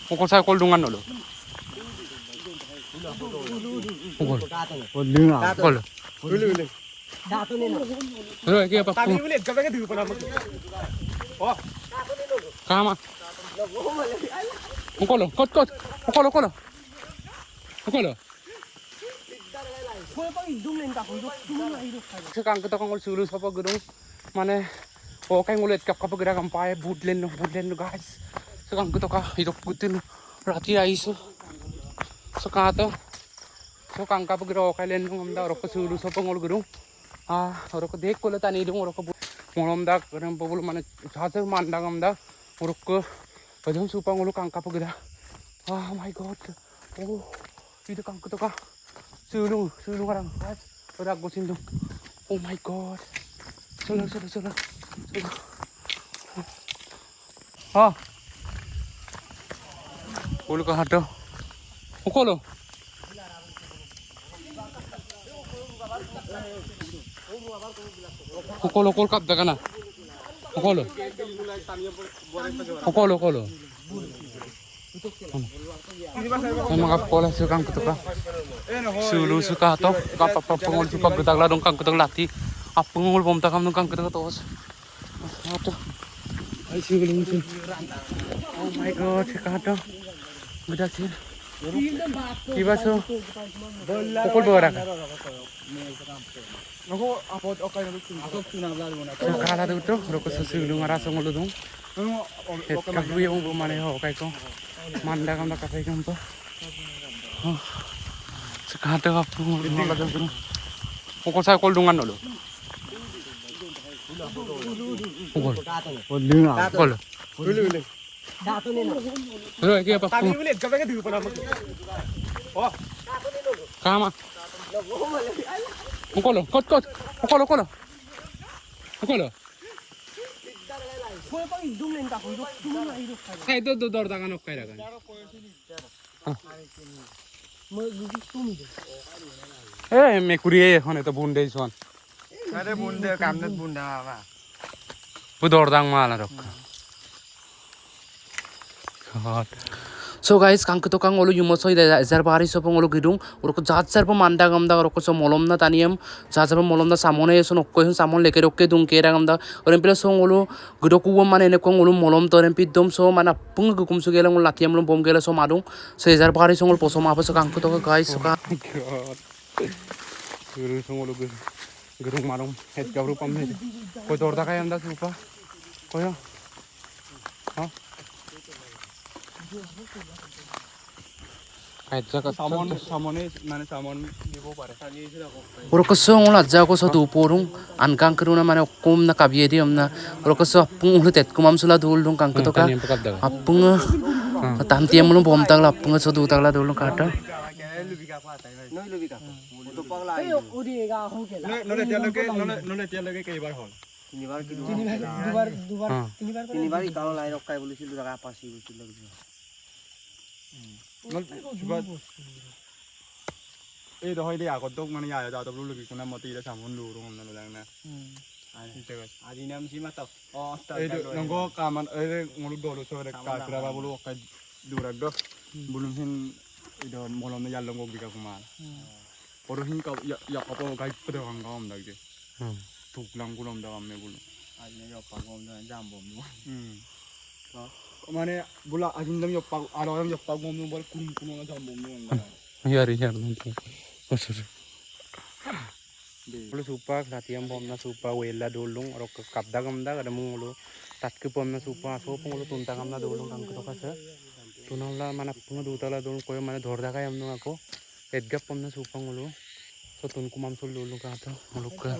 Kung sa koldungan ulo. Kol. Kol. Pero kaya pa. Tani ulit, kapag ka dito pa naman. Oh. Kama. Kol. Kot. Kol. Sekarang kita kangol sulu sapa gedung mana kayak ngulit kapag gerang pae budlen guys. Sekarang kita hidup gutin rati aiso. Sekarang kapag gerang kayak lendung amda orang sulu sapa ngol gedung orang dek kola tani dong orang ngolom dak orang pebulu mana jasa mandang amda orang kadang supa ngolu kapag gerang my god itu kita sulu orang guys udah aku sindung oh my god sulu ulu ka hato ukolo kol kap daga na ukolo mga pola sukang kutuka sulu suka to kapapa pengol suka gedagla dong kang kutuk lati apengol bom takam dong kang kutuk tos ato ay sulu oh my god sikato gedak sih kibaso pukul berak aku apot okay na dito ako tunabla mo na kala dito roko sa sulu ngaraso ngolo dong kabuya mo bumaneho okay ko manda kam na kape kam pa sekada apa mga kadang kung sa koldungan ulo kol dato nila pero kaya pa tani ulit kapag ka dito pa naman oh kama kol kot Kaya itu dordangan oke lah kan. Mekuri hone to bunde son. Ada bunde kamnet bunda apa? Bu dordang malah dok. God. So guys kang to kang olu yumoso ida jar bari so pongolu gidung urko jat sar pa manda gamda urko so molom na taniam jat sar pa molom na samone so nokko samon leke rokke dung kera gamda orem pila so olu gidoku mane ne kong olu molom to rem pidom so mana pung gukum so gelang latiam lom bom gela so madung so jar bari so olu poso ma so kang to guys so ka guru so olu gurung marung het gabru pam ne ko dorda kay anda supa ko yo ha Orokso ngol aja ko so tupurung ankang keruna mana kom na kabiedi amna orokso apung ulet kumam sula dul dong kang ketoka apung tantiam mulum bom tagla apung so du tagla dul kata itu hoi dia aku tuh mana ya jauh dulu lebih kena mati dah samun dulu orang mana lang na. Adi nam si mata. Oh, itu nunggu kaman ngulu dulu sore kakra bawa kayak dura doh. Belum hin itu malam ni jalan ngopi kau mal. Orang kau ya apa kayak pedang kau am lagi. Tuklang kulam dah kami bulu. Adi ni apa kau dah jambom tu. Mana bula adi ni apa ada orang apa kau mau bal kun jambom tu. Iya nanti. Maksud. Kalau supa latihan bomna supa wela dolung orang ke kapda gamda ada mulu tat ke bomna supa so pengulu tuntang gamna dolung kang ketok asa tunang la mana pengu dutala dolung koyo mana dorda kaya amnu aku edgap bomna supa ngulu so tun kumam sul dolung kata mulu ke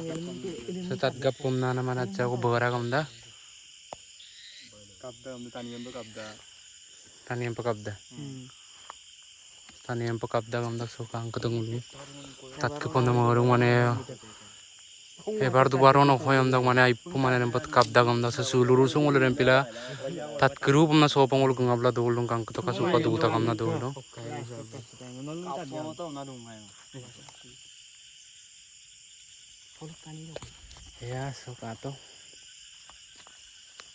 so tat gap bomna na mana jago bagara gamda kapda gamda taniam pe kapda taniam pe kapda gamda so kang ketok ngulu tat ke bomna marung mana ebar dubar ono khoyam dak mane aipu mane nempat kapda gamda sesuluru sungul rempila tat grup na sopang ul ngabla dolung kang to kasupa duta gamna dolung ya so kato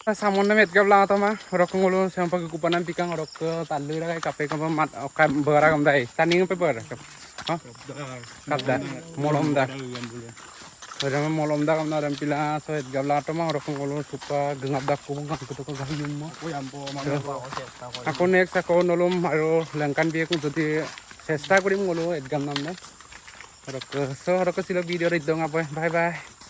Samonnya met gab lah atau mah orang ngulu sampai kekupanan pikang orang ke talu lah kayak kape kape mat beragam dai tanding apa ber kapda molom dah orang molom dah kamna orang pila so et gab lah atau mah orang ngulu suka gengap dah kubung kan kutu kau gayung mah aku next aku nolom aro langkan biar aku jadi চেষ্টা কৰিম ngulu et gam namne orang ke so orang ke silo video itu ngapa bye bye